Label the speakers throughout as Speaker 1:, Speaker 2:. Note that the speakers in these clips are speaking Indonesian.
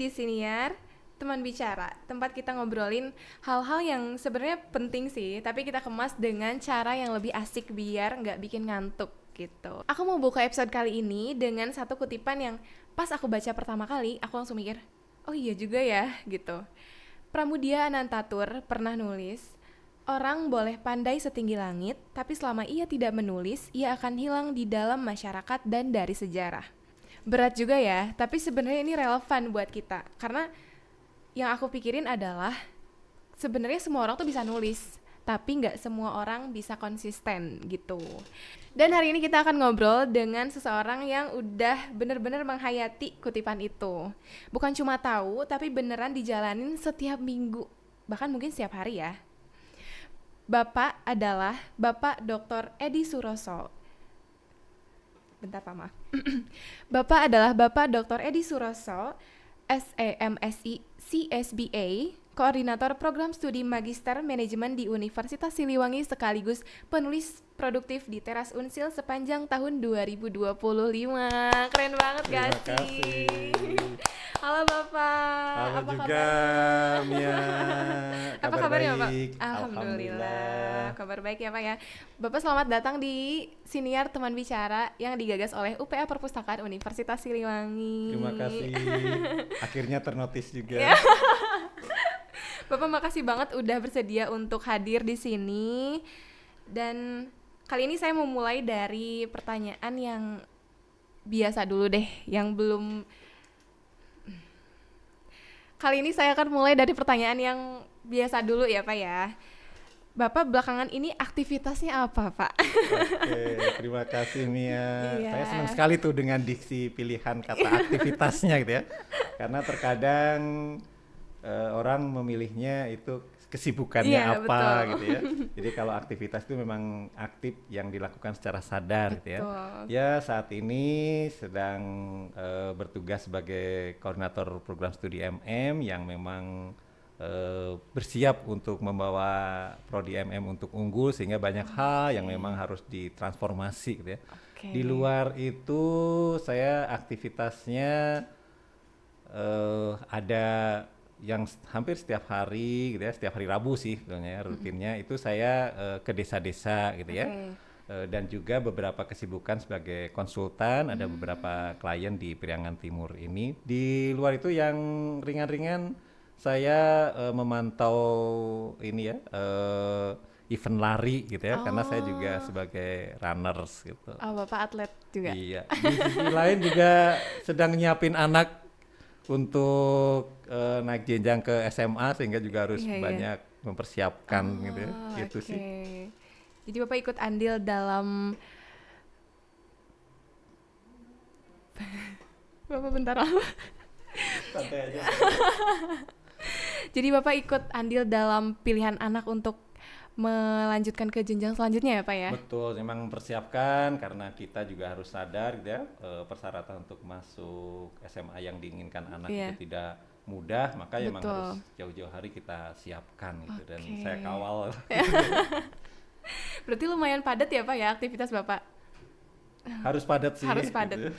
Speaker 1: di Siniar Teman Bicara, tempat kita ngobrolin hal-hal yang sebenarnya penting sih, tapi kita kemas dengan cara yang lebih asik biar nggak bikin ngantuk gitu. Aku mau buka episode kali ini dengan satu kutipan yang pas aku baca pertama kali, aku langsung mikir, oh iya juga ya gitu. Pramudia Anantatur pernah nulis, orang boleh pandai setinggi langit, tapi selama ia tidak menulis, ia akan hilang di dalam masyarakat dan dari sejarah. Berat juga ya, tapi sebenarnya ini relevan buat kita. Karena yang aku pikirin adalah sebenarnya semua orang tuh bisa nulis, tapi nggak semua orang bisa konsisten gitu. Dan hari ini kita akan ngobrol dengan seseorang yang udah bener-bener menghayati kutipan itu. Bukan cuma tahu, tapi beneran dijalanin setiap minggu, bahkan mungkin setiap hari ya. Bapak adalah Bapak Dr. Edi Suroso. Bentar Pak, maaf. Bapak adalah Bapak Dr. Edi Suroso, SEMSI CSBA, Koordinator Program Studi Magister Manajemen di Universitas Siliwangi sekaligus penulis produktif di Teras Unsil sepanjang tahun 2025. Keren banget gak sih?
Speaker 2: Terima kasih.
Speaker 1: Halo Bapak.
Speaker 2: Halo
Speaker 1: apa
Speaker 2: juga
Speaker 1: kabar?
Speaker 2: Mia.
Speaker 1: Apa kabarnya Bapak?
Speaker 2: Baik.
Speaker 1: Alhamdulillah. Kabar baik ya Pak ya. Bapak selamat datang di Siniar Teman Bicara yang digagas oleh UPA Perpustakaan Universitas Siliwangi.
Speaker 2: Terima kasih. Akhirnya ternotis juga.
Speaker 1: Bapak makasih banget udah bersedia untuk hadir di sini. Dan kali ini saya mau mulai dari pertanyaan yang biasa dulu deh, yang belum. Kali ini saya akan mulai dari pertanyaan yang biasa dulu ya Pak ya. Bapak belakangan ini aktivitasnya apa Pak?
Speaker 2: Oke, terima kasih Mia.
Speaker 1: Iya.
Speaker 2: Saya senang sekali tuh dengan diksi pilihan kata aktivitasnya gitu ya. Karena terkadang orang memilihnya itu kesibukannya
Speaker 1: Iya,
Speaker 2: apa
Speaker 1: betul.
Speaker 2: gitu ya. Jadi kalau aktivitas itu memang aktif yang dilakukan secara sadar gitu ya.
Speaker 1: Betul.
Speaker 2: Ya saat ini sedang bertugas sebagai koordinator program studi MM yang memang bersiap untuk membawa prodi MM untuk unggul sehingga banyak hal yang memang harus ditransformasi gitu ya.
Speaker 1: Oke.
Speaker 2: Di luar itu saya aktivitasnya ada yang hampir setiap hari gitu ya, setiap hari Rabu sih sebenarnya rutinnya itu saya ke desa-desa gitu ya. Dan juga beberapa kesibukan sebagai konsultan, ada beberapa klien di Priangan Timur ini. Di luar itu yang ringan-ringan saya memantau ini ya event lari gitu ya, karena saya juga sebagai runners gitu.
Speaker 1: Oh, Bapak atlet juga?
Speaker 2: Iya, di sisi lain juga sedang nyiapin anak untuk naik jenjang ke SMA sehingga juga harus
Speaker 1: Iya.
Speaker 2: banyak mempersiapkan gitu ya, gitu
Speaker 1: Oke.
Speaker 2: sih.
Speaker 1: Jadi Bapak ikut andil dalam Bapak bentar apa?
Speaker 2: Santai aja.
Speaker 1: Jadi Bapak ikut andil dalam pilihan anak untuk melanjutkan ke jenjang selanjutnya ya Pak ya?
Speaker 2: Betul, memang mempersiapkan karena kita juga harus sadar gitu ya, persyaratan untuk masuk SMA yang diinginkan anak
Speaker 1: Iya.
Speaker 2: itu tidak mudah, maka memang
Speaker 1: Betul.
Speaker 2: harus jauh-jauh hari kita siapkan gitu. Dan
Speaker 1: Oke.
Speaker 2: saya kawal.
Speaker 1: Berarti lumayan padat ya Pak ya aktivitas Bapak?
Speaker 2: Harus padat sih.
Speaker 1: Harus padat.
Speaker 2: Gitu.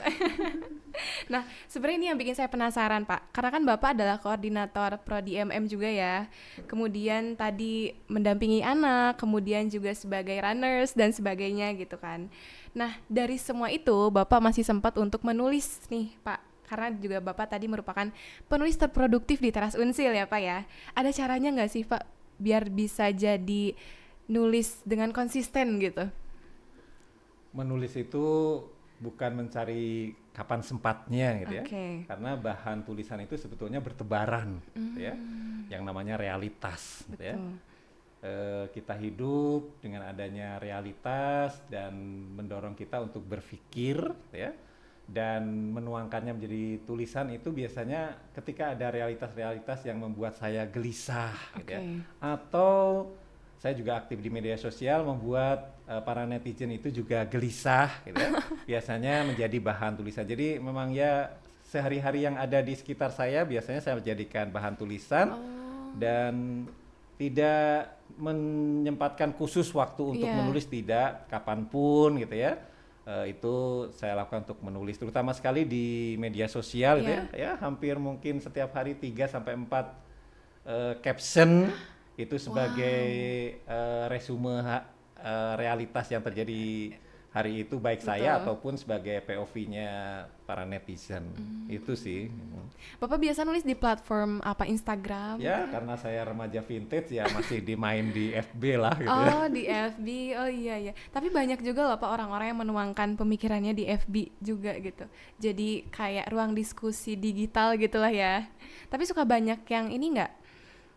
Speaker 1: Nah, sebenarnya ini yang bikin saya penasaran, Pak. Karena kan Bapak adalah koordinator Prodi MM juga ya. Kemudian tadi mendampingi anak, kemudian juga sebagai runners dan sebagainya gitu kan. Nah, dari semua itu Bapak masih sempat untuk menulis nih, Pak. Karena juga Bapak tadi merupakan penulis terproduktif di Teras Unsil ya, Pak ya. Ada caranya nggak sih, Pak, biar bisa jadi nulis dengan konsisten gitu?
Speaker 2: Menulis itu bukan mencari kapan sempatnya gitu ya. Karena bahan tulisan itu sebetulnya bertebaran gitu ya. Yang namanya realitas gitu ya. Kita hidup dengan adanya realitas dan mendorong kita untuk berpikir gitu ya. Dan menuangkannya menjadi tulisan itu biasanya ketika ada realitas-realitas yang membuat saya gelisah gitu ya. Atau saya juga aktif di media sosial membuat para netizen itu juga gelisah gitu ya. Biasanya menjadi bahan tulisan. Jadi memang ya sehari-hari yang ada di sekitar saya biasanya saya jadikan bahan tulisan dan tidak menyempatkan khusus waktu untuk menulis, tidak, kapanpun gitu ya. itu saya lakukan untuk menulis, terutama sekali di media sosial gitu ya, hampir mungkin setiap hari 3 sampai 4 caption itu sebagai resume realitas yang terjadi hari itu, baik saya ataupun sebagai POV-nya para netizen. Itu sih.
Speaker 1: Bapak biasa nulis di platform apa, Instagram?
Speaker 2: Ya, karena saya remaja vintage ya masih dimain di FB lah gitu
Speaker 1: ya. Di FB, oh iya. Tapi banyak juga loh Pak orang-orang yang menuangkan pemikirannya di FB juga gitu. Jadi kayak ruang diskusi digital gitulah ya. Tapi suka banyak yang ini nggak?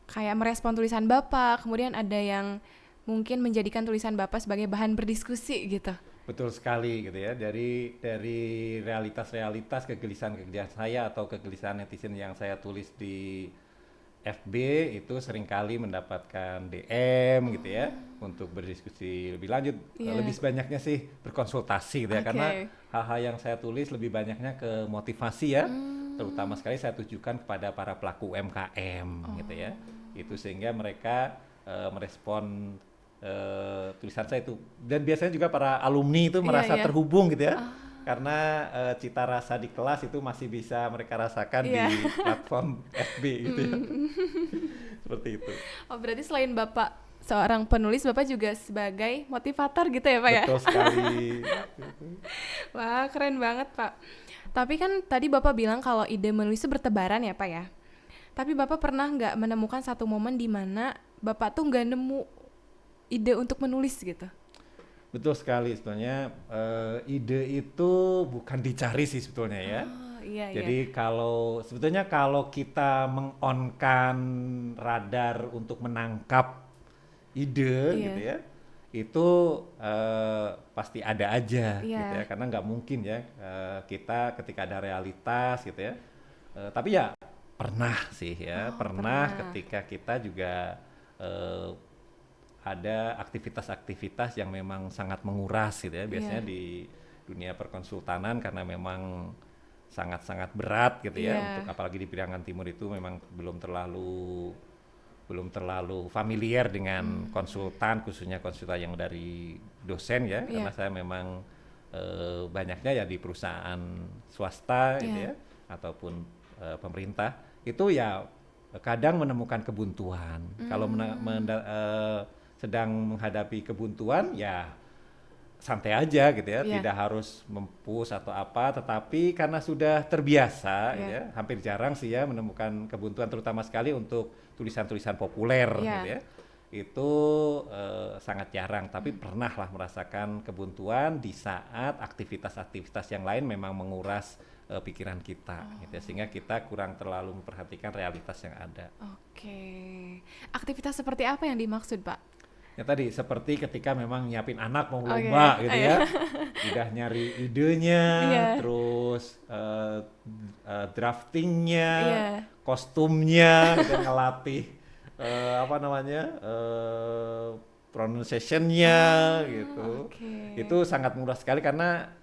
Speaker 1: Kayak merespon tulisan Bapak, kemudian ada yang mungkin menjadikan tulisan Bapak sebagai bahan berdiskusi gitu.
Speaker 2: Betul sekali gitu ya, dari realitas-realitas kegelisahan saya atau kegelisahan netizen yang saya tulis di FB itu seringkali mendapatkan DM gitu ya untuk berdiskusi lebih lanjut. Lebih banyaknya sih berkonsultasi gitu ya, karena hal-hal yang saya tulis lebih banyaknya ke motivasi ya, terutama sekali saya tujukan kepada para pelaku UMKM gitu ya. Itu sehingga mereka merespon tulisan saya itu, dan biasanya juga para alumni itu merasa terhubung gitu ya, karena cita rasa di kelas itu masih bisa mereka rasakan di platform FB gitu ya. Seperti itu.
Speaker 1: Oh, berarti selain Bapak seorang penulis, Bapak juga sebagai motivator gitu ya Pak ya?
Speaker 2: Betul sekali.
Speaker 1: Wah, keren banget Pak. Tapi kan tadi Bapak bilang kalau ide menulis itu bertebaran ya Pak ya. Tapi Bapak pernah nggak menemukan satu momen di mana Bapak tuh nggak nemu ide untuk menulis gitu?
Speaker 2: Betul sekali, sebetulnya ide itu bukan dicari sih sebetulnya ya. Jadi sebetulnya kalau kita meng-on-kan radar untuk menangkap ide gitu ya, itu pasti ada aja gitu ya, karena nggak mungkin ya kita ketika ada realitas gitu ya. Tapi ya pernah sih ya, pernah ketika kita juga ada aktivitas-aktivitas yang memang sangat menguras gitu ya, biasanya di dunia perkonsultanan, karena memang sangat-sangat berat gitu ya, untuk apalagi di Priangan Timur itu memang belum terlalu familiar dengan konsultan, khususnya konsultan yang dari dosen ya, karena saya memang banyaknya ya di perusahaan swasta gitu ya, ataupun pemerintah, itu ya kadang menemukan kebuntuan. Kalau sedang menghadapi kebuntuan ya santai aja gitu ya, tidak harus mempush atau apa, tetapi karena sudah terbiasa gitu ya, hampir jarang sih ya menemukan kebuntuan, terutama sekali untuk tulisan-tulisan populer gitu ya, itu sangat jarang, tapi pernah lah merasakan kebuntuan di saat aktivitas-aktivitas yang lain memang menguras pikiran kita gitu ya, sehingga kita kurang terlalu memperhatikan realitas yang ada.
Speaker 1: Aktivitas seperti apa yang dimaksud Pak?
Speaker 2: Ya tadi seperti ketika memang nyiapin anak mau lomba gitu ya, udah nyari idenya, terus draftingnya, kostumnya, gitu, ngelatih pronunciation-nya gitu. Itu sangat mudah sekali karena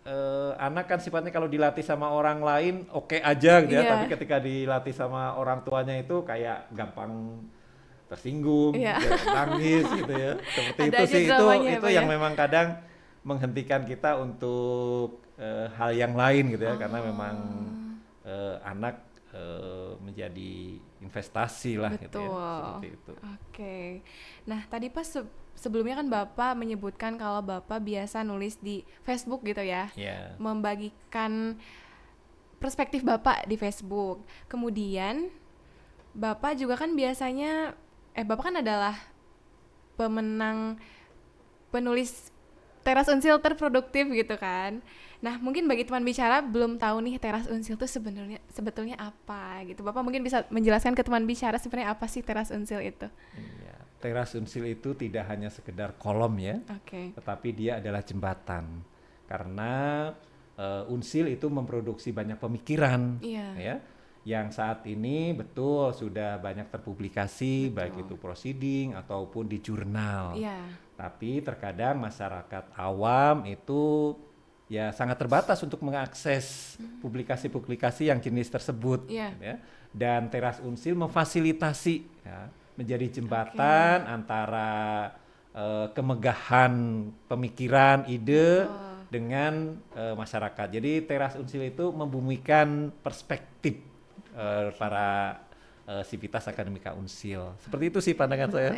Speaker 2: anak kan sifatnya kalau dilatih sama orang lain oke aja gitu ya, tapi ketika dilatih sama orang tuanya itu kayak gampang tersinggung, nangis gitu ya. Seperti itu sih, itu yang memang kadang menghentikan kita untuk hal yang lain gitu ya, karena memang anak menjadi investasi lah gitu ya, seperti itu.
Speaker 1: Nah tadi pas sebelumnya kan Bapak menyebutkan kalau Bapak biasa nulis di Facebook gitu ya, membagikan perspektif Bapak di Facebook. Kemudian Bapak juga kan biasanya Bapak kan adalah pemenang penulis Teras Unsil terproduktif gitu kan. Nah, mungkin bagi teman bicara belum tahu nih Teras Unsil itu sebetulnya apa gitu. Bapak mungkin bisa menjelaskan ke teman bicara sebenarnya apa sih Teras Unsil itu?
Speaker 2: Iya, Teras Unsil itu tidak hanya sekedar kolom ya, tetapi dia adalah jembatan. Karena Unsil itu memproduksi banyak pemikiran, ya, yang saat ini betul sudah banyak terpublikasi, baik itu proceeding ataupun di jurnal. Tapi terkadang masyarakat awam itu ya sangat terbatas untuk mengakses publikasi-publikasi yang jenis tersebut, ya. Dan Teras Unsil memfasilitasi ya, menjadi jembatan antara kemegahan pemikiran, ide dengan masyarakat. Jadi Teras Unsil itu membumikan perspektif para Sivitas Akademika Unsil. Seperti itu sih pandangan saya.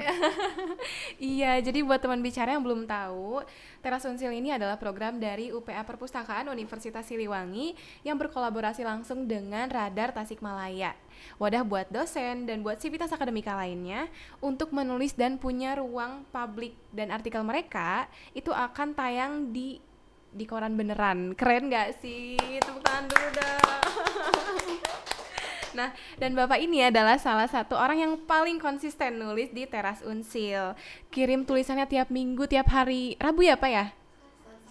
Speaker 1: Iya, jadi buat teman bicara yang belum tahu, Teras Unsil ini adalah program dari UPA Perpustakaan Universitas Siliwangi yang berkolaborasi langsung dengan Radar Tasikmalaya. Wadah buat dosen dan buat sivitas akademika lainnya untuk menulis dan punya ruang publik, dan artikel mereka itu akan tayang di koran beneran. Keren gak sih? Tepuk tangan dulu dong. Nah, dan Bapak ini adalah salah satu orang yang paling konsisten nulis di Teras Unsil. Kirim tulisannya tiap minggu, tiap hari Rabu ya Pak ya?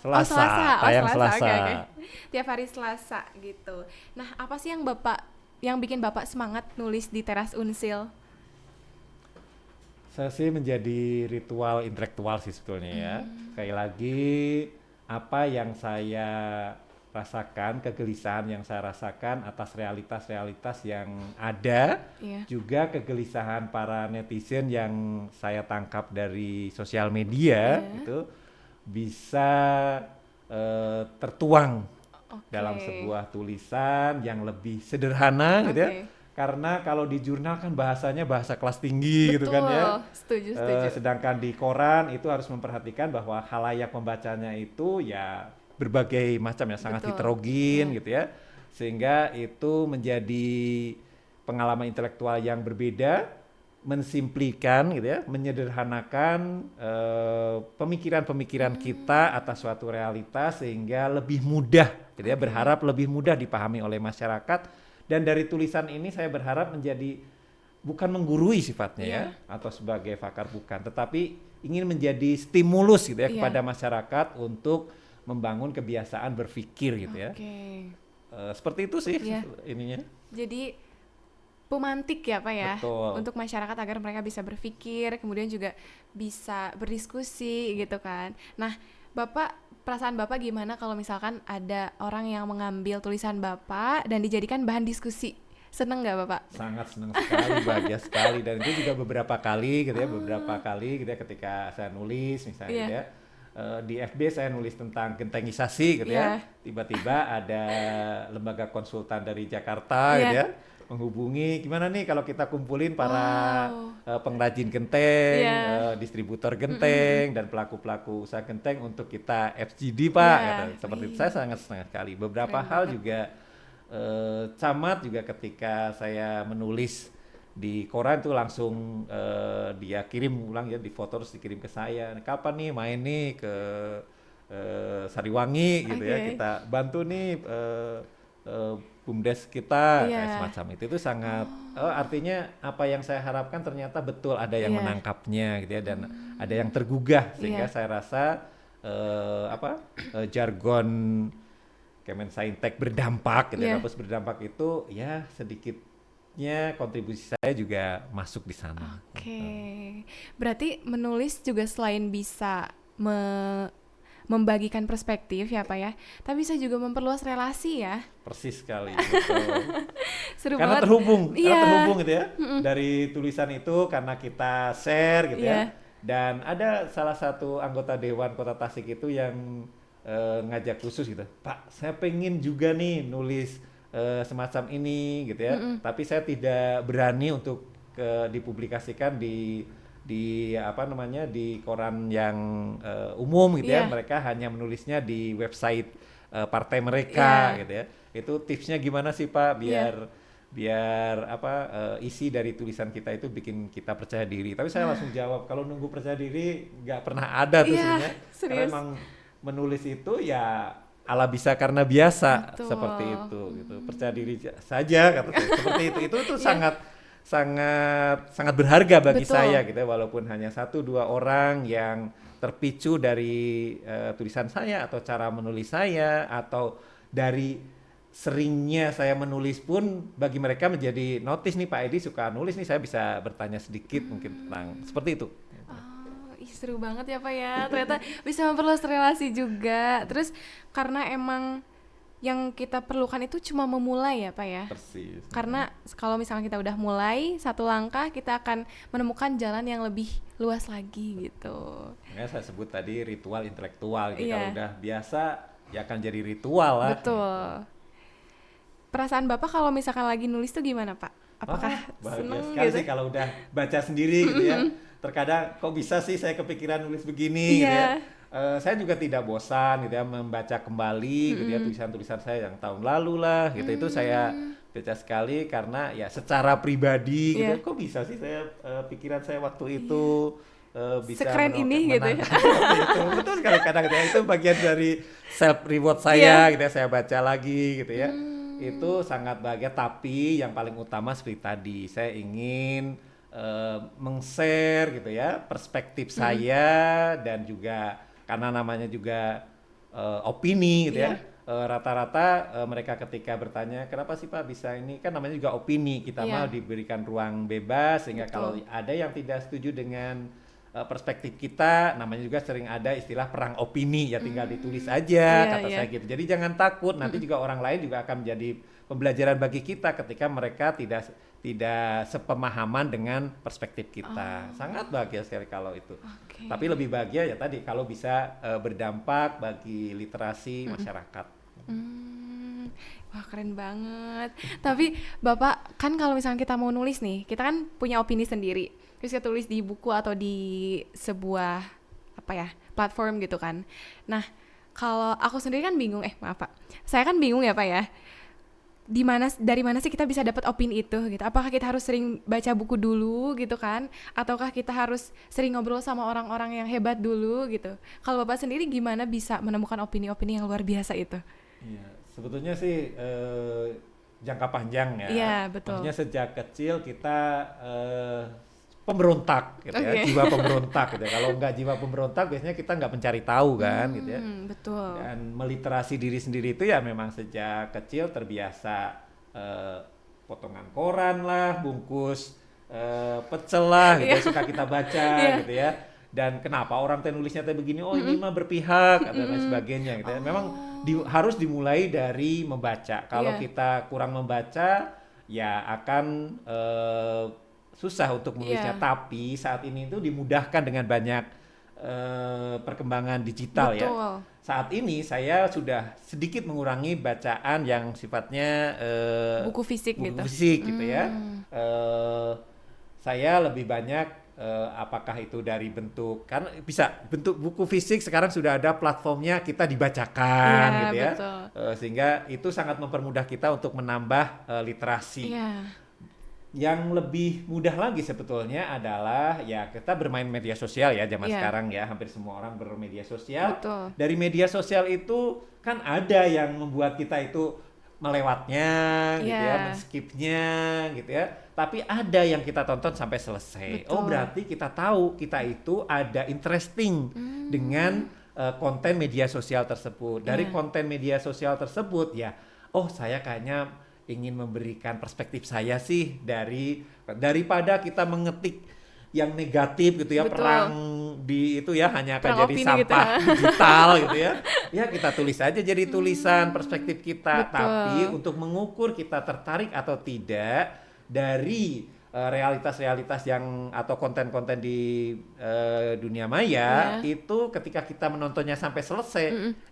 Speaker 2: Selasa, tayang Selasa.
Speaker 1: Okay. Tiap hari Selasa gitu. Nah, apa sih yang bikin Bapak semangat nulis di Teras Unsil?
Speaker 2: Saya sih menjadi ritual intelektual sih sebetulnya ya. Sekali lagi, apa yang saya rasakan, kegelisahan yang saya rasakan atas realitas-realitas yang ada, juga kegelisahan para netizen yang saya tangkap dari sosial media itu bisa tertuang dalam sebuah tulisan yang lebih sederhana gitu ya. Karena kalau di jurnal kan bahasanya bahasa kelas tinggi gitu kan ya.
Speaker 1: Setuju.
Speaker 2: Sedangkan di koran itu harus memperhatikan bahwa khalayak pembacanya itu ya berbagai macam ya, sangat heterogen gitu ya, sehingga itu menjadi pengalaman intelektual yang berbeda, mensimplikan gitu ya, menyederhanakan pemikiran-pemikiran kita atas suatu realitas sehingga lebih mudah gitu ya, berharap lebih mudah dipahami oleh masyarakat. Dan dari tulisan ini saya berharap menjadi bukan menggurui sifatnya ya, atau sebagai pakar bukan, tetapi ingin menjadi stimulus gitu ya kepada masyarakat untuk membangun kebiasaan berpikir gitu ya. Seperti itu sih ininya.
Speaker 1: Jadi pemantik ya Pak ya.
Speaker 2: Betul.
Speaker 1: Untuk masyarakat agar mereka bisa berpikir, kemudian juga bisa berdiskusi gitu kan. Nah, perasaan Bapak gimana kalau misalkan ada orang yang mengambil tulisan Bapak dan dijadikan bahan diskusi? Seneng nggak Bapak?
Speaker 2: Sangat senang sekali, bahagia sekali. Dan itu juga beberapa kali gitu ya, ketika saya nulis misalnya gitu ya. Di FB saya nulis tentang gentengisasi gitu ya. Tiba-tiba ada lembaga konsultan dari Jakarta gitu ya, menghubungi gimana nih kalau kita kumpulin para pengrajin genteng, distributor genteng dan pelaku-pelaku usaha genteng untuk kita FGD Pak gitu. Seperti itu. Saya sangat sekali. Beberapa hal juga camat juga ketika saya menulis di koran tuh langsung dia kirim ulang ya, di foto terus dikirim ke saya. Kapan nih main nih ke Sariwangi gitu ya, kita bantu nih BUMDes kita kayak semacam itu sangat artinya apa yang saya harapkan ternyata betul ada yang menangkapnya gitu ya, dan ada yang tergugah sehingga saya rasa jargon Kemensaintek berdampak gitu ya, kampus berdampak itu ya sedikitnya kontribusi saya juga masuk di sana.
Speaker 1: Berarti menulis juga selain bisa membagikan perspektif ya Pak ya, tapi bisa juga memperluas relasi ya.
Speaker 2: Persis sekali, betul.
Speaker 1: Seru
Speaker 2: karena
Speaker 1: banget.
Speaker 2: terhubung gitu ya, dari tulisan itu karena kita share gitu ya. Dan ada salah satu anggota Dewan Kota Tasik itu yang ngajak khusus gitu, Pak saya pengen juga nih nulis semacam ini gitu ya, tapi saya tidak berani untuk dipublikasikan di koran yang umum gitu ya. Mereka hanya menulisnya di website partai mereka gitu ya. Itu tipsnya gimana sih Pak biar isi dari tulisan kita itu bikin kita percaya diri. Tapi saya langsung jawab, kalau nunggu percaya diri nggak pernah ada tuh sebenarnya. Karena emang menulis itu ya ala bisa karena biasa. Betul. Seperti itu gitu. Percaya diri saja kata saya. Seperti itu. Itu tuh sangat berharga bagi saya gitu ya, walaupun hanya 1-2 orang yang terpicu dari tulisan saya atau cara menulis saya atau dari seringnya saya menulis pun bagi mereka menjadi notice nih, Pak Edi suka nulis nih, saya bisa bertanya sedikit mungkin tentang seperti itu.
Speaker 1: Seru banget ya Pak ya, ternyata bisa memperluas relasi juga. Terus karena emang yang kita perlukan itu cuma memulai ya Pak ya.
Speaker 2: Persis.
Speaker 1: Karena kalau misalnya kita udah mulai satu langkah, kita akan menemukan jalan yang lebih luas lagi gitu.
Speaker 2: Makanya saya sebut tadi ritual intelektual gitu. Kalau udah biasa ya akan jadi ritual lah.
Speaker 1: Betul. Perasaan Bapak kalau misalkan lagi nulis tuh gimana Pak? Apakah seneng
Speaker 2: sekali
Speaker 1: gitu?
Speaker 2: sih kalau udah baca sendiri gitu ya. Terkadang kok bisa sih saya kepikiran nulis begini gitu ya. Saya juga tidak bosan gitu ya membaca kembali gitu ya tulisan-tulisan saya yang tahun lalu lah gitu. Itu saya baca sekali karena ya secara pribadi gitu ya, kok bisa sih saya pikiran saya waktu itu bisa
Speaker 1: sekeren ini gitu ya.
Speaker 2: Itu betul sekali, kadang itu bagian dari self reward saya gitu ya, saya baca lagi gitu ya. Itu sangat bahagia, tapi yang paling utama seperti tadi saya ingin meng-share gitu ya perspektif saya, dan juga karena namanya juga opini gitu ya. Rata-rata mereka ketika bertanya kenapa sih Pak bisa ini, kan namanya juga opini, kita mau diberikan ruang bebas sehingga kalau ada yang tidak setuju dengan perspektif kita, namanya juga sering ada istilah perang opini ya, tinggal ditulis aja kata saya gitu. Jadi jangan takut, nanti juga orang lain juga akan menjadi pembelajaran bagi kita ketika mereka tidak sepemahaman dengan perspektif kita. Sangat bahagia sekali kalau itu. Tapi lebih bahagia ya tadi kalau bisa berdampak bagi literasi masyarakat.
Speaker 1: Wah keren banget. Tapi Bapak kan kalau misalnya kita mau nulis nih, kita kan punya opini sendiri, terus kita tulis di buku atau di sebuah platform gitu kan. Nah kalau aku sendiri kan bingung, maaf Pak, saya kan bingung ya Pak ya, dari mana sih kita bisa dapat opini itu gitu? Apakah kita harus sering baca buku dulu gitu kan, ataukah kita harus sering ngobrol sama orang-orang yang hebat dulu gitu? Kalau Bapak sendiri gimana bisa menemukan opini-opini yang luar biasa itu?
Speaker 2: Iya, sebetulnya sih jangka panjang ya.
Speaker 1: Iya, betul.
Speaker 2: Maksudnya sejak kecil kita pemberontak gitu ya, jiwa pemberontak gitu ya. Kalau nggak jiwa pemberontak biasanya kita nggak mencari tahu kan gitu ya.
Speaker 1: Betul.
Speaker 2: Dan meliterasi diri sendiri itu ya memang sejak kecil terbiasa potongan koran lah, bungkus pecel lah gitu ya, suka kita baca gitu ya. Dan kenapa orang teh nulisnya teh begini, oh ini mah berpihak dan lain sebagainya gitu ya. Memang harus dimulai dari membaca. Kalau kita kurang membaca ya akan susah untuk menulisnya. Tapi saat ini itu dimudahkan dengan banyak perkembangan digital. Betul. Ya. Saat ini saya sudah sedikit mengurangi bacaan yang sifatnya
Speaker 1: buku fisik
Speaker 2: gitu ya. Saya lebih banyak apakah itu dari bentuk, kan bisa bentuk buku fisik sekarang sudah ada platformnya, kita dibacakan gitu ya. Sehingga itu sangat mempermudah kita untuk menambah literasi. Yang lebih mudah lagi sebetulnya adalah ya kita bermain media sosial ya zaman sekarang ya, hampir semua orang bermedia sosial. Dari media sosial itu kan ada yang membuat kita itu melewatnya gitu ya, men-skipnya gitu ya. Tapi ada yang kita tonton sampai selesai. Oh berarti kita tahu kita itu ada interesting dengan konten media sosial tersebut. Dari konten media sosial tersebut ya, oh saya kayaknya ingin memberikan perspektif saya sih daripada kita mengetik yang negatif gitu ya. Perang di itu ya hanya akan jadi sampah gitu digital gitu ya. Ya kita tulis aja jadi tulisan perspektif kita. Tapi untuk mengukur kita tertarik atau tidak dari realitas-realitas yang atau konten-konten di dunia maya itu, ketika kita menontonnya sampai selesai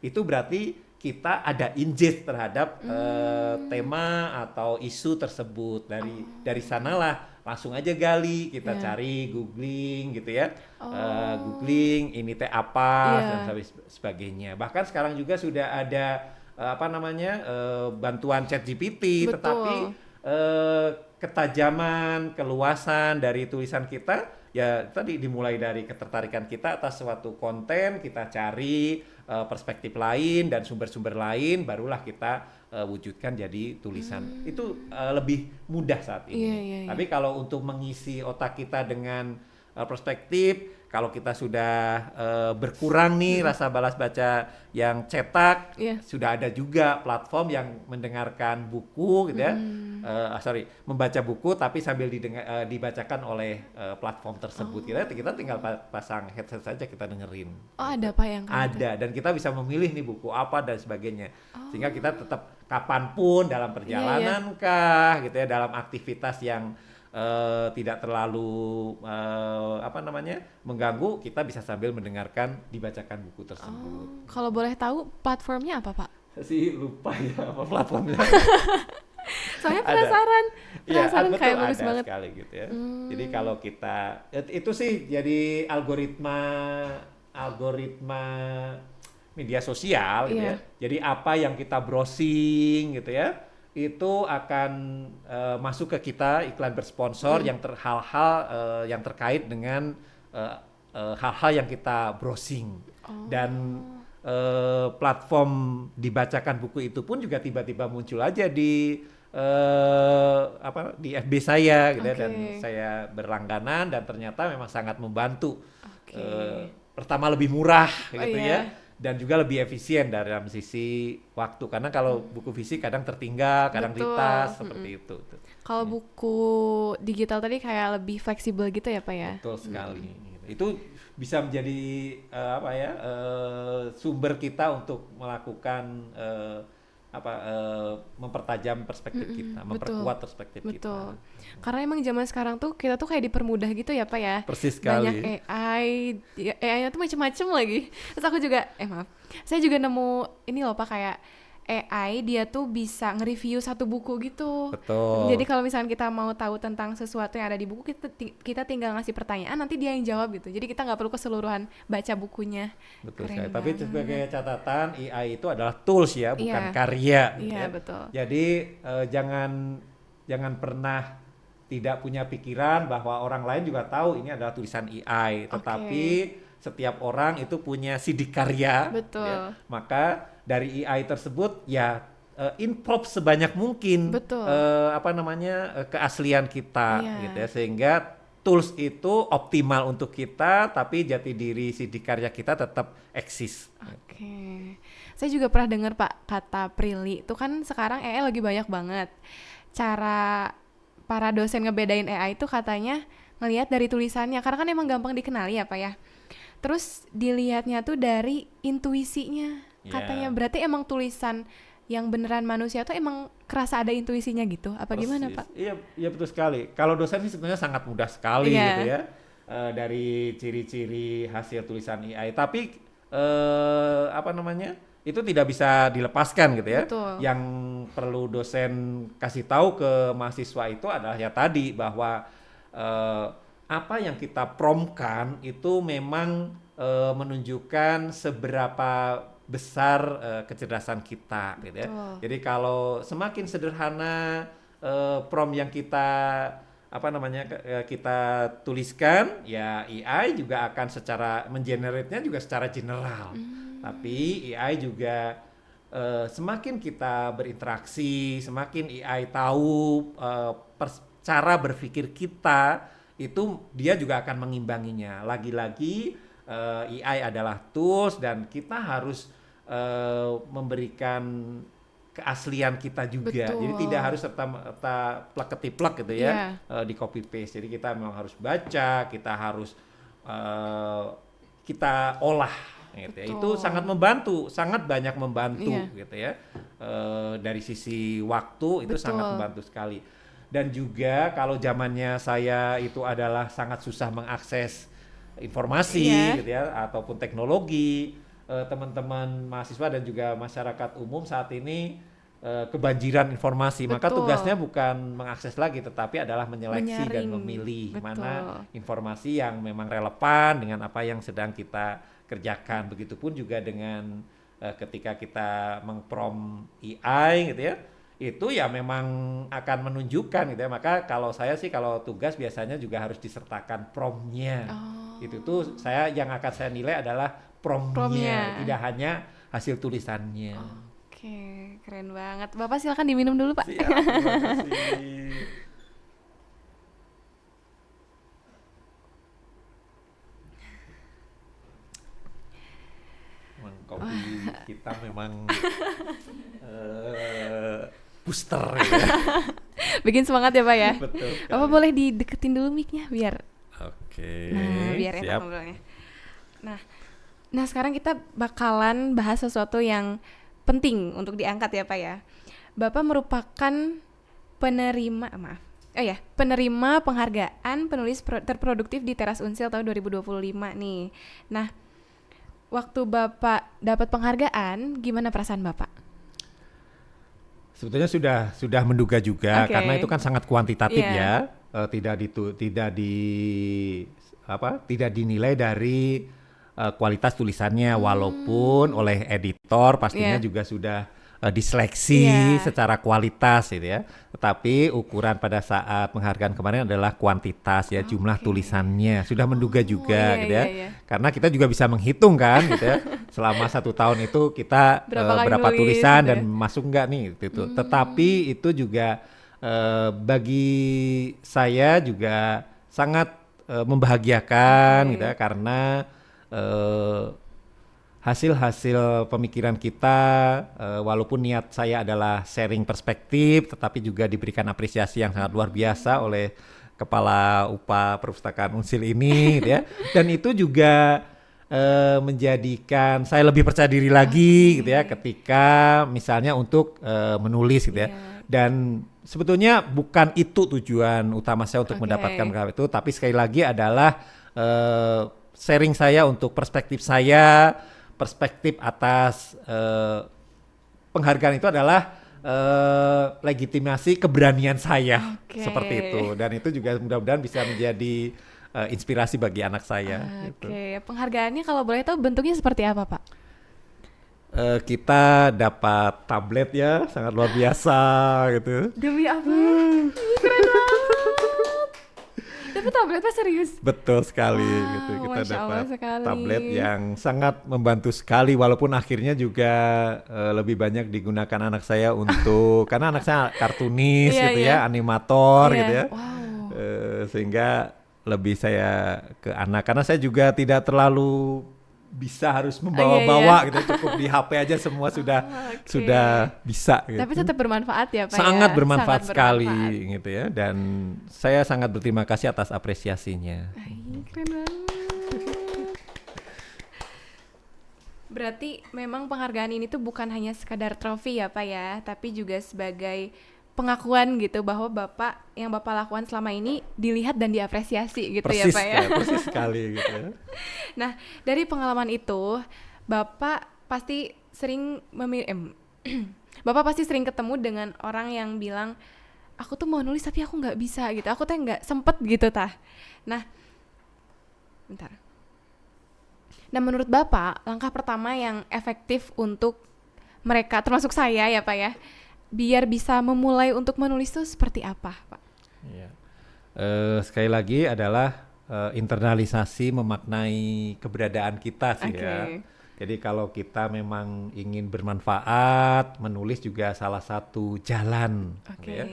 Speaker 2: itu berarti kita ada engage terhadap tema atau isu tersebut. Dari sanalah langsung aja gali, kita cari, googling gitu ya. Googling ini teh apa dan sebagainya. Bahkan sekarang juga sudah ada bantuan ChatGPT, tetapi ketajaman, keluasan dari tulisan kita ya tadi dimulai dari ketertarikan kita atas suatu konten, kita cari perspektif lain dan sumber-sumber lain, barulah kita wujudkan jadi tulisan. Itu lebih mudah saat ini. Tapi kalau untuk mengisi otak kita dengan perspektif, kalau kita sudah berkurang nih rasa balas baca yang cetak, sudah ada juga platform yang mendengarkan buku gitu ya, membaca buku tapi sambil dibacakan oleh platform tersebut. Kita tinggal pasang headset saja, kita dengerin.
Speaker 1: Oh, ada Pak yang
Speaker 2: ada, dan kita bisa memilih nih buku apa dan sebagainya. Sehingga kita tetap kapanpun dalam perjalanan kah gitu ya, dalam aktivitas yang tidak terlalu mengganggu, kita bisa sambil mendengarkan dibacakan buku tersebut.
Speaker 1: Kalau boleh tahu platformnya apa Pak?
Speaker 2: Saya sih lupa ya apa platformnya.
Speaker 1: Soalnya penasaran kayak bagus
Speaker 2: ada
Speaker 1: banget
Speaker 2: sekali gitu ya. Jadi kalau kita itu sih jadi algoritma media sosial gitu ya. Jadi apa yang kita browsing gitu ya, itu akan masuk ke kita iklan bersponsor yang hal-hal yang terkait dengan hal-hal yang kita browsing. Dan platform dibacakan buku itu pun juga tiba-tiba muncul aja di di FB saya gitu ya, dan saya berlangganan dan ternyata memang sangat membantu. Pertama lebih murah gitu ya, dan juga lebih efisien dalam sisi waktu, karena kalau buku fisik kadang tertinggal, kadang ditas seperti itu.
Speaker 1: Kalau buku digital tadi kayak lebih fleksibel gitu ya Pak ya?
Speaker 2: Betul sekali. Itu bisa menjadi sumber kita untuk melakukan mempertajam perspektif kita, memperkuat perspektif kita.
Speaker 1: Karena emang zaman sekarang tuh kita tuh kayak dipermudah gitu ya Pak ya.
Speaker 2: Persis sekali.
Speaker 1: Banyak AI-nya tuh macem-macem lagi. Terus aku juga, saya juga nemu ini loh Pak, kayak AI dia tuh bisa nge-review satu buku gitu.
Speaker 2: Betul.
Speaker 1: Jadi kalau misalnya kita mau tahu tentang sesuatu yang ada di buku, kita tinggal ngasih pertanyaan, nanti dia yang jawab gitu. Jadi kita nggak perlu keseluruhan baca bukunya.
Speaker 2: Betul sekali. Tapi sebagai catatan, AI itu adalah tools ya, bukan karya.
Speaker 1: Iya, betul.
Speaker 2: Jadi jangan pernah tidak punya pikiran bahwa orang lain juga tahu ini adalah tulisan AI. Tetapi setiap orang itu punya sidik karya.
Speaker 1: Betul.
Speaker 2: Ya, maka dari AI tersebut ya improve sebanyak mungkin keaslian kita gitu ya, sehingga tools itu optimal untuk kita, tapi jati diri sidik karya kita tetap eksis.
Speaker 1: Saya juga pernah dengar Pak kata Prilly itu kan sekarang AI lagi banyak banget. Cara para dosen ngebedain AI itu katanya ngelihat dari tulisannya, karena kan emang gampang dikenali ya Pak ya. Terus dilihatnya tuh dari intuisinya. Katanya berarti emang tulisan yang beneran manusia tuh emang kerasa ada intuisinya gitu, apa gimana Pak?
Speaker 2: Iya betul sekali. Kalau dosen ini sebenarnya sangat mudah sekali gitu ya, dari ciri-ciri hasil tulisan AI. Tapi itu tidak bisa dilepaskan gitu ya.
Speaker 1: Betul.
Speaker 2: Yang perlu dosen kasih tahu ke mahasiswa itu adalah ya tadi, bahwa apa yang kita prompt-kan itu memang menunjukkan seberapa besar kecerdasan kita gitu ya. Jadi kalau semakin sederhana prompt yang kita kita tuliskan, ya AI juga akan secara mengenerate-nya juga secara general. Tapi AI juga semakin kita berinteraksi, semakin AI tahu cara berpikir kita, itu dia juga akan mengimbanginya. Lagi-lagi AI adalah tools dan kita harus memberikan keaslian kita juga. Betul. Jadi tidak harus serta plek-ketiplek gitu ya, di copy paste. Jadi kita memang harus baca, kita harus kita olah gitu ya. Itu sangat membantu, sangat banyak membantu gitu ya. Dari sisi waktu itu sangat membantu sekali. Dan juga kalau zamannya saya itu adalah sangat susah mengakses informasi gitu ya, ataupun teknologi, teman-teman mahasiswa dan juga masyarakat umum saat ini kebanjiran informasi. Maka tugasnya bukan mengakses lagi, tetapi adalah menyeleksi dan memilih mana informasi yang memang relevan dengan apa yang sedang kita kerjakan. Begitupun juga dengan ketika kita meng-prompt AI gitu ya, itu ya memang akan menunjukkan gitu ya. Maka kalau saya sih, kalau tugas biasanya juga harus disertakan prompt-nya. Itu tuh yang akan saya nilai adalah prompt-nya, tidak hanya hasil tulisannya.
Speaker 1: Oke, keren banget. Bapak silakan diminum dulu Pak.
Speaker 2: Siap, terima kasih. kopi kita memang booster ya.
Speaker 1: Bikin semangat ya Pak ya.
Speaker 2: Betul.
Speaker 1: Bapak boleh dideketin dulu mic-nya biar.
Speaker 2: Oke.
Speaker 1: Nah, biar enak ngobrolnya. Nah sekarang kita bakalan bahas sesuatu yang penting untuk diangkat ya Pak ya. Bapak merupakan penerima penghargaan penulis terproduktif di Teras Unsil tahun 2025 nih. Nah, waktu Bapak dapat penghargaan, gimana perasaan Bapak?
Speaker 2: Sebetulnya sudah menduga juga, karena itu kan sangat kuantitatif ya, tidak dinilai dari kualitas tulisannya, walaupun oleh editor pastinya juga sudah diseleksi secara kualitas gitu ya. Tetapi ukuran pada saat penghargaan kemarin adalah kuantitas ya, jumlah tulisannya. Sudah menduga juga gitu ya. Karena kita juga bisa menghitung kan gitu ya. Selama 1 tahun itu kita berapa tulisan gitu dan masuk enggak nih gitu. Tetapi itu juga bagi saya juga sangat membahagiakan gitu ya, karena hasil-hasil pemikiran kita, walaupun niat saya adalah sharing perspektif, tetapi juga diberikan apresiasi yang sangat luar biasa oleh Kepala UPA Perpustakaan Unsil ini gitu ya. Dan itu juga menjadikan saya lebih percaya diri lagi gitu ya, ketika misalnya untuk menulis gitu ya. Dan sebetulnya bukan itu tujuan utama saya untuk mendapatkan penghargaan itu, tapi sekali lagi adalah sharing saya untuk perspektif saya, perspektif atas penghargaan itu adalah legitimasi keberanian saya seperti itu, dan itu juga mudah-mudahan bisa menjadi inspirasi bagi anak saya.
Speaker 1: Penghargaannya kalau boleh tahu bentuknya seperti apa Pak?
Speaker 2: Kita dapat tablet ya, sangat luar biasa gitu.
Speaker 1: Demi apa? Keren banget. Dapat tablet Pak, serius?
Speaker 2: Betul sekali gitu. Kita dapat tablet yang sangat membantu sekali, walaupun akhirnya juga lebih banyak digunakan anak saya untuk karena anak saya kartunis gitu ya, animator gitu ya. Sehingga lebih saya ke anak, karena saya juga tidak terlalu bisa harus membawa-bawa gitu, cukup di HP aja semua sudah bisa gitu.
Speaker 1: Tapi tetap bermanfaat ya Pak?
Speaker 2: Sangat bermanfaat sekali gitu ya, dan saya sangat berterima kasih atas apresiasinya.
Speaker 1: Keren banget. Berarti memang penghargaan ini tuh bukan hanya sekadar trofi ya Pak ya, tapi juga sebagai pengakuan gitu bahwa yang Bapak lakukan selama ini dilihat dan diapresiasi gitu. Persis, ya Pak ya.
Speaker 2: Persis sekali gitu.
Speaker 1: Nah, dari pengalaman itu Bapak pasti sering Bapak pasti sering ketemu dengan orang yang bilang, aku tuh mau nulis tapi aku nggak bisa gitu, aku tuh nggak sempet gitu tah. Nah, menurut Bapak langkah pertama yang efektif untuk mereka, termasuk saya ya Pak ya, biar bisa memulai untuk menulis itu seperti apa, Pak?
Speaker 2: Sekali lagi adalah internalisasi memaknai keberadaan kita sih ya. Jadi kalau kita memang ingin bermanfaat, menulis juga salah satu jalan. Ya.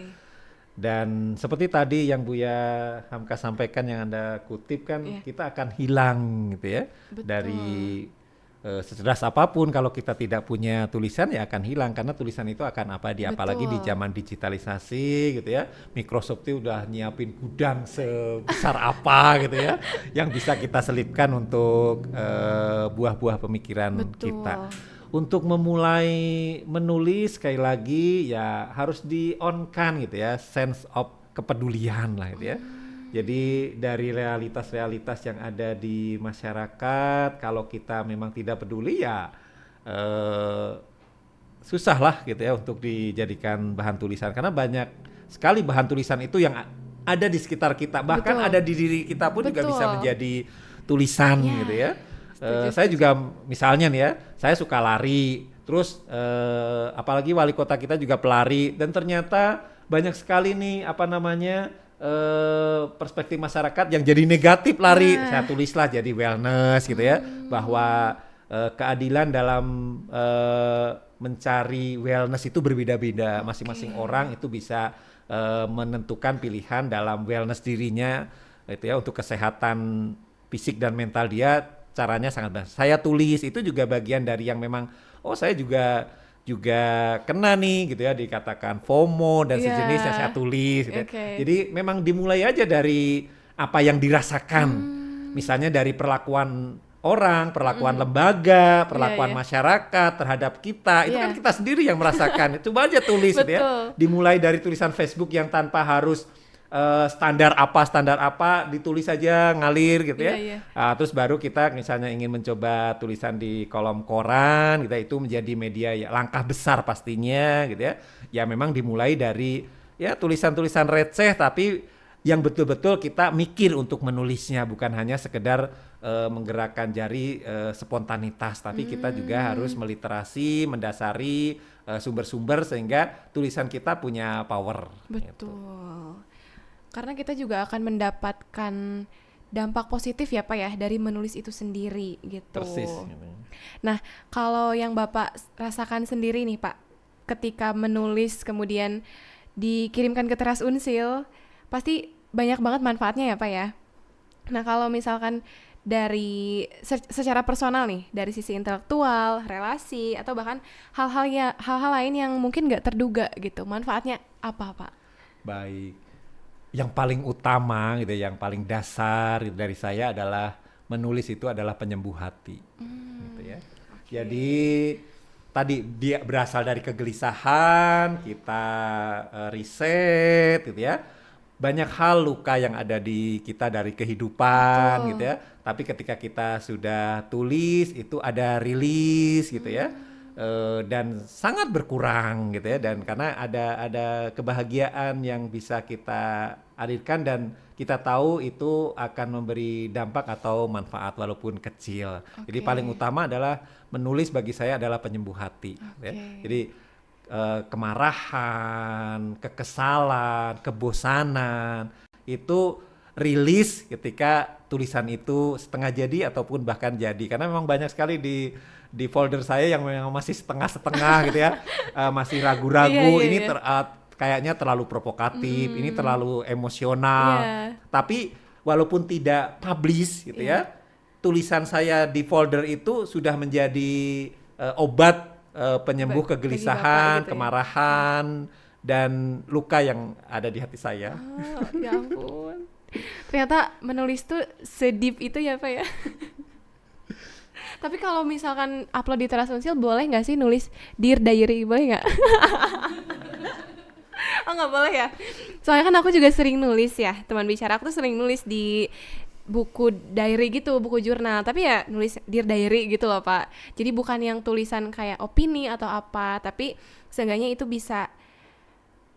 Speaker 2: Dan seperti tadi yang Buya Hamka sampaikan, yang Anda kutip kan, kita akan hilang gitu ya. Betul. Dari secerdas apapun, kalau kita tidak punya tulisan ya akan hilang, karena tulisan itu akan abadi. Apalagi di zaman digitalisasi gitu ya, Microsoft itu udah nyiapin gudang sebesar apa gitu ya, yang bisa kita selipkan untuk buah-buah pemikiran kita. Untuk memulai menulis, sekali lagi ya harus di-on-kan gitu ya, sense of kepedulian lah gitu ya. Jadi dari realitas-realitas yang ada di masyarakat, kalau kita memang tidak peduli ya susah lah gitu ya untuk dijadikan bahan tulisan. Karena banyak sekali bahan tulisan itu yang ada di sekitar kita, bahkan ada di diri kita pun juga bisa menjadi tulisan gitu ya. Saya juga misalnya nih ya, saya suka lari, terus apalagi wali kota kita juga pelari, dan ternyata banyak sekali nih perspektif masyarakat yang jadi negatif lari. Saya tulislah jadi wellness gitu ya, bahwa keadilan dalam mencari wellness itu berbeda-beda. Masing-masing orang itu bisa menentukan pilihan dalam wellness dirinya itu ya, untuk kesehatan fisik dan mental dia caranya sangat benar. Saya tulis itu juga bagian dari yang memang saya juga kena nih gitu ya, dikatakan FOMO dan sejenisnya, saya tulis gitu. Jadi memang dimulai aja dari apa yang dirasakan. Misalnya dari perlakuan orang, perlakuan lembaga, perlakuan masyarakat terhadap kita, itu kan kita sendiri yang merasakan. Coba aja tulis gitu ya. Dimulai dari tulisan Facebook yang tanpa harus standar apa ditulis aja ngalir gitu ya. Terus baru kita misalnya ingin mencoba tulisan di kolom koran gitu, itu menjadi media ya langkah besar pastinya gitu ya. Ya memang dimulai dari ya tulisan-tulisan receh tapi yang betul-betul kita mikir untuk menulisnya, bukan hanya sekedar menggerakkan jari spontanitas, tapi kita juga harus meliterasi, mendasari sumber-sumber sehingga tulisan kita punya power.
Speaker 1: Betul. Gitu. Karena kita juga akan mendapatkan dampak positif ya Pak ya dari menulis itu sendiri gitu.
Speaker 2: Persis.
Speaker 1: Nah, kalau yang Bapak rasakan sendiri nih Pak, ketika menulis kemudian dikirimkan ke Teras Unsil, pasti banyak banget manfaatnya ya Pak ya. Nah, kalau misalkan dari secara personal nih, dari sisi intelektual, relasi, atau bahkan hal-hal lain yang mungkin nggak terduga gitu, manfaatnya apa Pak?
Speaker 2: Baik. Yang paling utama gitu, yang paling dasar gitu, dari saya adalah menulis itu adalah penyembuh hati. Gitu ya. Jadi tadi dia berasal dari kegelisahan, kita riset gitu ya. Banyak hal luka yang ada di kita dari kehidupan gitu ya. Tapi ketika kita sudah tulis itu ada rilis gitu ya. Dan sangat berkurang gitu ya, dan karena ada kebahagiaan yang bisa kita alirkan dan kita tahu itu akan memberi dampak atau manfaat walaupun kecil. Jadi paling utama adalah menulis bagi saya adalah penyembuh hati ya. Jadi kemarahan, kekesalan, kebosanan itu rilis ketika tulisan itu setengah jadi ataupun bahkan jadi, karena memang banyak sekali di folder saya yang memang masih setengah-setengah gitu ya, masih ragu-ragu, ini kayaknya terlalu provokatif, ini terlalu emosional, tapi walaupun tidak publish gitu ya, tulisan saya di folder itu sudah menjadi obat penyembuh kegelisahan, gitu kemarahan, dan luka yang ada di hati saya.
Speaker 1: Ya ampun, ternyata menulis tuh sedip itu ya Pak ya. Tapi kalau misalkan upload di Teras Unsil, boleh nggak sih nulis Dear Diary, boleh nggak? Oh nggak boleh ya? Soalnya kan aku juga sering nulis ya, teman bicara aku tuh sering nulis di buku diary gitu, buku jurnal. Tapi ya nulis Dear Diary gitu loh Pak. Jadi bukan yang tulisan kayak opini atau apa, tapi seenggaknya itu bisa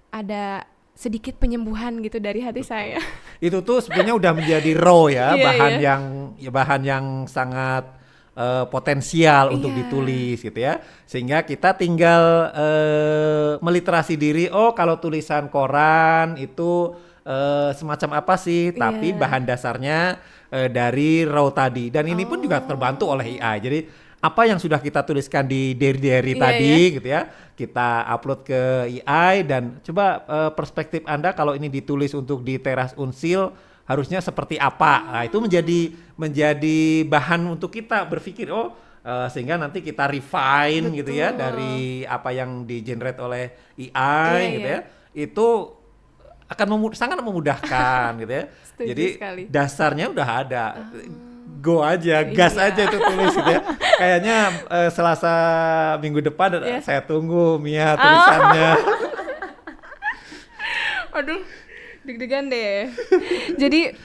Speaker 1: ada sedikit penyembuhan gitu dari hati saya.
Speaker 2: Itu tuh sebenarnya udah menjadi raw ya, bahan yang sangat potensial untuk ditulis gitu ya, sehingga kita tinggal meliterasi diri. Oh, kalau tulisan koran itu semacam apa sih, tapi bahan dasarnya dari raw tadi, dan ini pun juga terbantu oleh AI. Jadi apa yang sudah kita tuliskan di diary tadi gitu ya, kita upload ke AI dan coba perspektif Anda kalau ini ditulis untuk di Teras Unsil harusnya seperti apa. Nah, itu menjadi bahan untuk kita berpikir, sehingga nanti kita refine gitu ya dari apa yang di-generate oleh AI gitu ya. Itu akan sangat memudahkan gitu ya. Jadi sekali. Dasarnya udah ada. Go aja, gas aja itu tulis gitu ya. Kayaknya Selasa minggu depan saya tunggu Mia tulisannya.
Speaker 1: Aduh, deg-degan deh. Jadi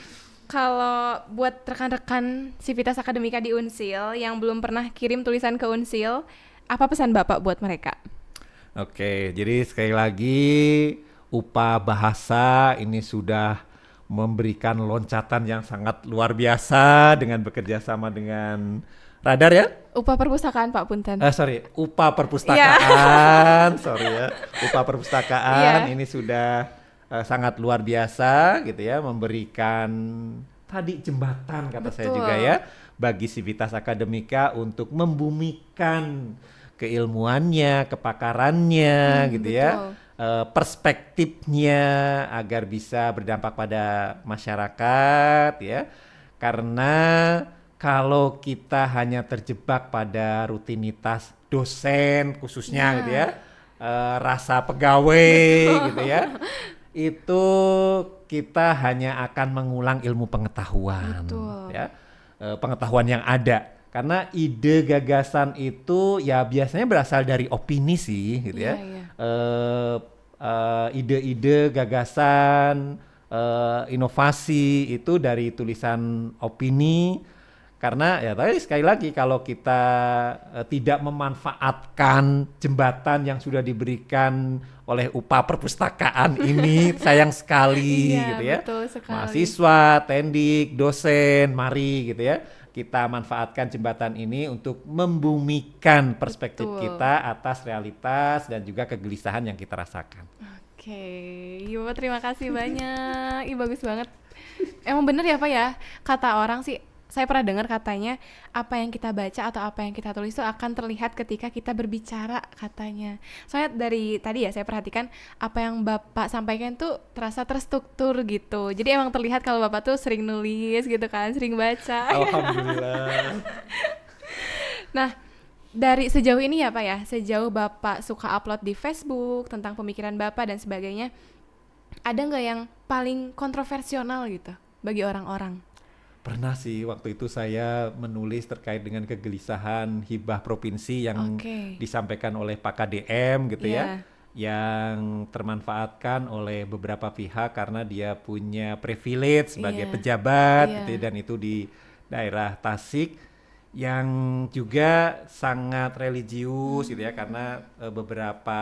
Speaker 1: kalau buat rekan-rekan Civitas Akademika di Unsil yang belum pernah kirim tulisan ke Unsil, apa pesan Bapak buat mereka?
Speaker 2: Oke, jadi sekali lagi UPA Bahasa ini sudah memberikan loncatan yang sangat luar biasa dengan bekerja sama dengan Radar ya?
Speaker 1: UPA Perpustakaan Pak Punten.
Speaker 2: UPA Perpustakaan, UPA Perpustakaan ini sudah sangat luar biasa gitu ya, memberikan tadi jembatan kata saya juga ya, bagi Civitas Akademika untuk membumikan keilmuannya, kepakarannya gitu ya. Perspektifnya agar bisa berdampak pada masyarakat ya, karena kalau kita hanya terjebak pada rutinitas dosen khususnya gitu ya, rasa pegawai gitu ya, itu kita hanya akan mengulang ilmu pengetahuan, ya, pengetahuan yang ada. Karena ide gagasan itu ya biasanya berasal dari opini sih gitu ya. Ide-ide gagasan, inovasi itu dari tulisan opini. Karena ya tadi sekali lagi kalau kita tidak memanfaatkan jembatan yang sudah diberikan oleh upah perpustakaan ini, sayang sekali gitu ya.
Speaker 1: Betul sekali.
Speaker 2: Mahasiswa, tendik, dosen, mari gitu ya. Kita manfaatkan jembatan ini untuk membumikan perspektif kita atas realitas dan juga kegelisahan yang kita rasakan.
Speaker 1: Oke, Bapak terima kasih banyak. Ih, bagus banget. Emang bener ya Pak ya, kata orang sih, saya pernah dengar katanya apa yang kita baca atau apa yang kita tulis itu akan terlihat ketika kita berbicara katanya. Soalnya dari tadi ya saya perhatikan apa yang Bapak sampaikan tuh terasa terstruktur gitu. Jadi emang terlihat kalau Bapak tuh sering nulis gitu kan, sering baca.
Speaker 2: Alhamdulillah.
Speaker 1: Nah, dari sejauh ini ya Pak ya, sejauh Bapak suka upload di Facebook tentang pemikiran Bapak dan sebagainya, ada nggak yang paling kontroversial gitu bagi orang-orang?
Speaker 2: Pernah sih, waktu itu saya menulis terkait dengan kegelisahan hibah provinsi yang disampaikan oleh Pak KDM gitu ya, yang termanfaatkan oleh beberapa pihak karena dia punya privilege sebagai pejabat gitu ya, dan itu di daerah Tasik yang juga sangat religius gitu ya, karena beberapa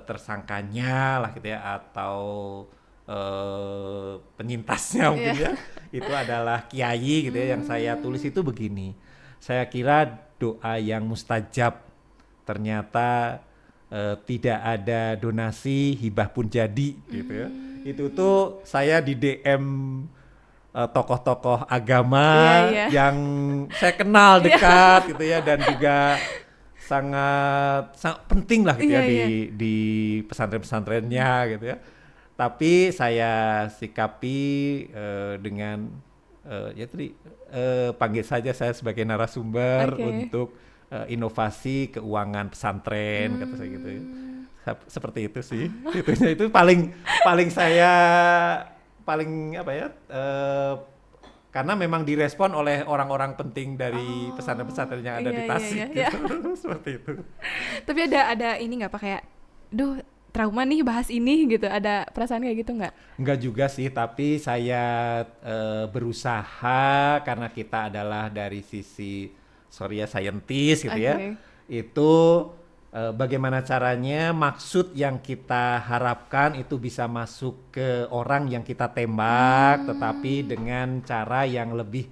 Speaker 2: tersangkanya lah gitu ya, atau penyintasnya mungkin ya, itu adalah kiai gitu ya. Yang saya tulis itu begini, saya kira doa yang mustajab, ternyata tidak ada donasi, hibah pun jadi gitu ya. Itu tuh saya di DM tokoh-tokoh agama yang saya kenal dekat gitu ya, dan juga sangat penting lah gitu ya di pesantren-pesantrennya gitu ya. Tapi saya sikapi dengan ya tadi panggil saja saya sebagai narasumber untuk inovasi keuangan pesantren, kata saya gitu ya. Seperti itu sih. Itu paling saya paling apa ya, karena memang direspon oleh orang-orang penting dari pesantren-pesantren yang ada di Tasik gitu. Seperti itu.
Speaker 1: Tapi ada ini nggak Pak, kayak duh trauma nih bahas ini gitu, ada perasaan kayak gitu nggak?
Speaker 2: Nggak juga sih, tapi saya berusaha karena kita adalah dari sisi scientist gitu ya, itu bagaimana caranya maksud yang kita harapkan itu bisa masuk ke orang yang kita tembak, tetapi dengan cara yang lebih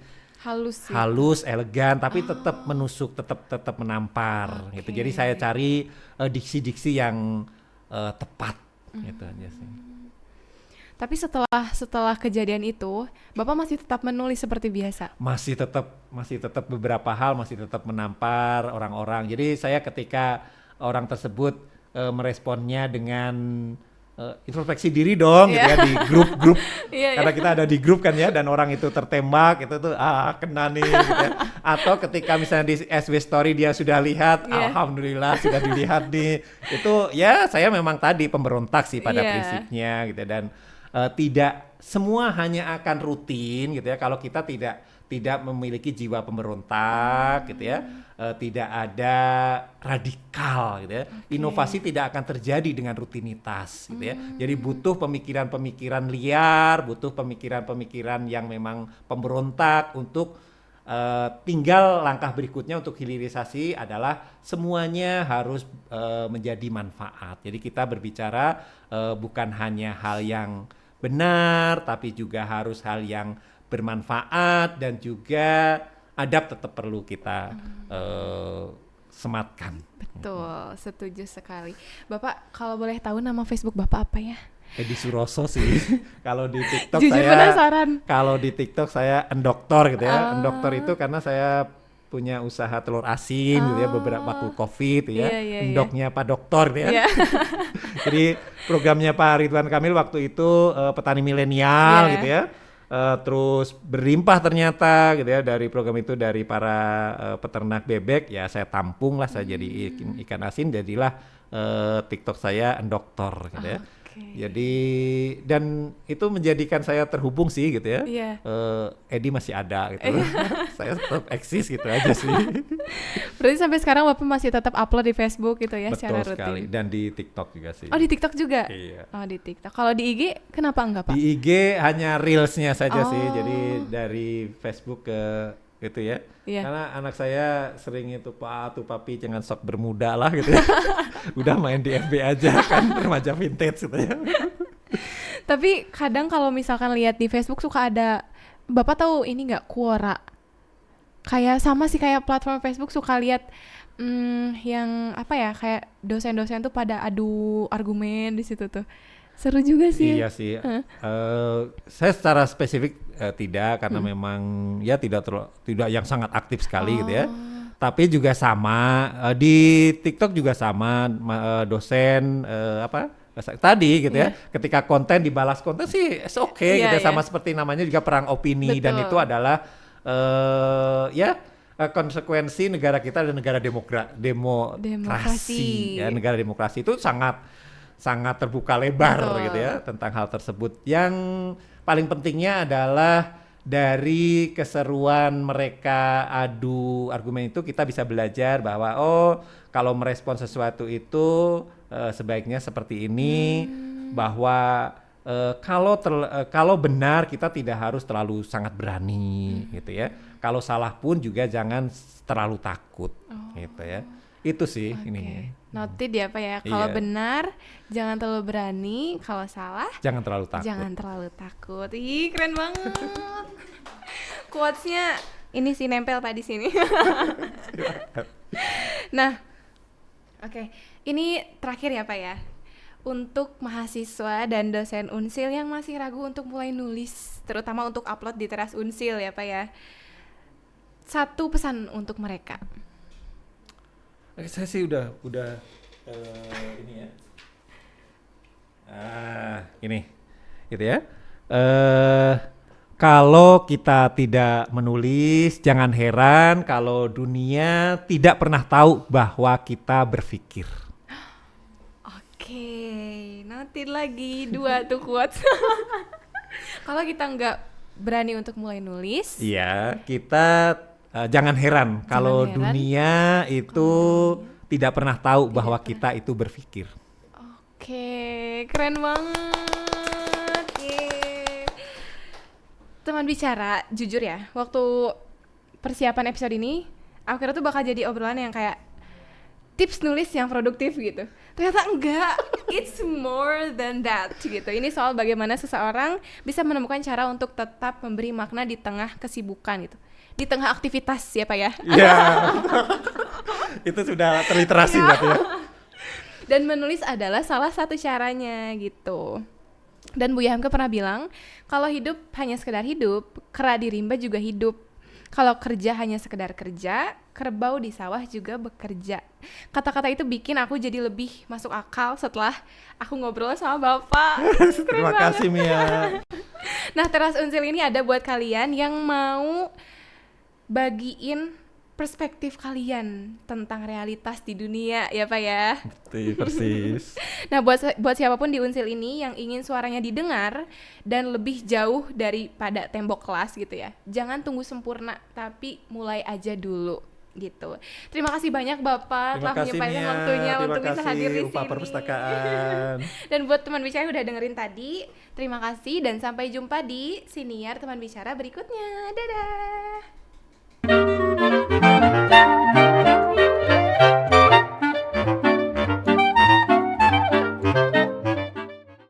Speaker 2: halus, elegan, tapi tetap menusuk, tetap menampar gitu. Jadi saya cari diksi-diksi yang tepat gitu aja sih.
Speaker 1: Tapi setelah kejadian itu, Bapak masih tetap menulis seperti biasa?
Speaker 2: Masih tetap beberapa hal masih tetap menampar orang-orang. Jadi saya ketika orang tersebut meresponnya dengan introspeksi diri dong gitu ya, di grup-grup. Karena kita ada di grup kan ya, dan orang itu tertembak, itu tuh kena nih gitu ya. Atau ketika misalnya di SW Story dia sudah lihat, alhamdulillah sudah dilihat nih. Itu ya saya memang tadi pemberontak sih pada prinsipnya gitu ya. Dan tidak semua hanya akan rutin gitu ya kalau kita tidak memiliki jiwa pemberontak gitu ya, tidak ada radikal gitu ya. Inovasi tidak akan terjadi dengan rutinitas gitu ya. Jadi butuh pemikiran-pemikiran liar, butuh pemikiran-pemikiran yang memang pemberontak untuk tinggal langkah berikutnya untuk hilirisasi adalah semuanya harus menjadi manfaat. Jadi kita berbicara bukan hanya hal yang benar, tapi juga harus hal yang bermanfaat, dan juga adab tetap perlu kita sematkan.
Speaker 1: Betul, setuju sekali. Bapak kalau boleh tahu nama Facebook Bapak apa ya?
Speaker 2: Edi Suroso sih. Kalau di TikTok
Speaker 1: Jujur
Speaker 2: di TikTok saya endoktor gitu ya. Endoktor itu karena saya punya usaha telur asin gitu ya, beberapa waktu Covid ya. Endoknya Pak Doktor gitu ya. Jadi programnya Pak Ridwan Kamil waktu itu petani milenial gitu ya. terus berlimpah ternyata gitu ya dari program itu dari para peternak bebek ya saya tampung lah saya jadi ikan asin jadilah TikTok saya Endoktor gitu ya. Jadi dan itu menjadikan saya terhubung sih gitu ya. Edi masih ada gitu. Saya tetap eksis gitu aja sih.
Speaker 1: Berarti sampai sekarang Bapak masih tetap upload di Facebook gitu ya?
Speaker 2: Betul
Speaker 1: secara rutin?
Speaker 2: Sekali dan di TikTok juga sih.
Speaker 1: Oh di TikTok juga?
Speaker 2: Iya.
Speaker 1: Oh di TikTok. Kalau di IG kenapa enggak Pak?
Speaker 2: Di IG hanya reelsnya saja sih. Jadi dari Facebook ke gitu ya. Karena anak saya sering itu Pak tuh papi jangan sok bermuda lah gitu ya. Udah main di FB aja kan remaja vintage gitu ya.
Speaker 1: Tapi kadang kalau misalkan lihat di Facebook suka ada Bapak tahu ini nggak Quora? Kayak sama sih kayak platform Facebook suka lihat yang apa ya kayak dosen-dosen tuh pada adu argumen di situ tuh. Seru juga sih.
Speaker 2: Iya sih. Saya secara spesifik tidak karena memang ya tidak yang sangat aktif sekali gitu ya. Tapi juga sama di TikTok juga sama dosen tadi gitu ya. Ketika konten dibalas konten sih oke gitu sama seperti namanya juga perang opini. Betul. Dan itu adalah konsekuensi negara kita dan negara demokrasi. Ya, negara demokrasi itu sangat terbuka lebar gitu ya tentang hal tersebut. Yang paling pentingnya adalah dari keseruan mereka adu argumen itu kita bisa belajar bahwa kalau merespon sesuatu itu sebaiknya seperti ini, bahwa kalau benar kita tidak harus terlalu sangat berani gitu ya. Kalau salah pun juga jangan terlalu takut gitu ya. Itu sih ini.
Speaker 1: Noted ya Pak ya. Kalau benar jangan terlalu berani, kalau salah
Speaker 2: jangan terlalu takut.
Speaker 1: Jangan terlalu takut. Ih, keren banget. Quotes-nya ini sih nempel Pak di sini. Nah, oke. Ini terakhir ya Pak ya. Untuk mahasiswa dan dosen Unsil yang masih ragu untuk mulai nulis, terutama untuk upload di Teras Unsil ya Pak ya. Satu pesan untuk mereka.
Speaker 2: Saya sih udah ini ya. Ini gitu ya. Kalau kita tidak menulis, jangan heran kalau dunia tidak pernah tahu bahwa kita berpikir.
Speaker 1: Oke, nanti lagi 2 tuh quotes. Kalau kita nggak berani untuk mulai nulis,
Speaker 2: iya, kita jangan heran kalau dunia itu tidak pernah tahu bahwa kita itu berpikir.
Speaker 1: Oke, keren banget. Teman bicara, jujur ya, waktu persiapan episode ini, aku kira tuh bakal jadi obrolan yang kayak tips nulis yang produktif gitu. Ternyata enggak, it's more than that gitu. Ini soal bagaimana seseorang bisa menemukan cara untuk tetap memberi makna di tengah kesibukan gitu. Di tengah aktivitas ya Pak ya?
Speaker 2: Iya, itu sudah terliterasi berarti ya.
Speaker 1: Dan menulis adalah salah satu caranya gitu. Dan Buya Hamka pernah bilang, kalau hidup hanya sekedar hidup, kera di rimba juga hidup. Kalau kerja hanya sekedar kerja, kerbau di sawah juga bekerja. Kata-kata itu bikin aku jadi lebih masuk akal setelah aku ngobrol sama Bapak.
Speaker 2: Terima kasih Mia.
Speaker 1: Nah, Teras Unsil ini ada buat kalian yang mau bagiin perspektif kalian tentang realitas di dunia ya Pak ya.
Speaker 2: Betul, persis.
Speaker 1: Nah buat siapapun di Unsil ini yang ingin suaranya didengar dan lebih jauh daripada tembok kelas gitu ya, jangan tunggu sempurna tapi mulai aja dulu gitu. Terima kasih banyak Bapak telah menyempatkan waktunya untuk bisa hadir di sini.
Speaker 2: Perpustakaan.
Speaker 1: Dan buat teman bicara yang udah dengerin tadi, terima kasih dan sampai jumpa di Siniar Teman Bicara berikutnya. Dadah.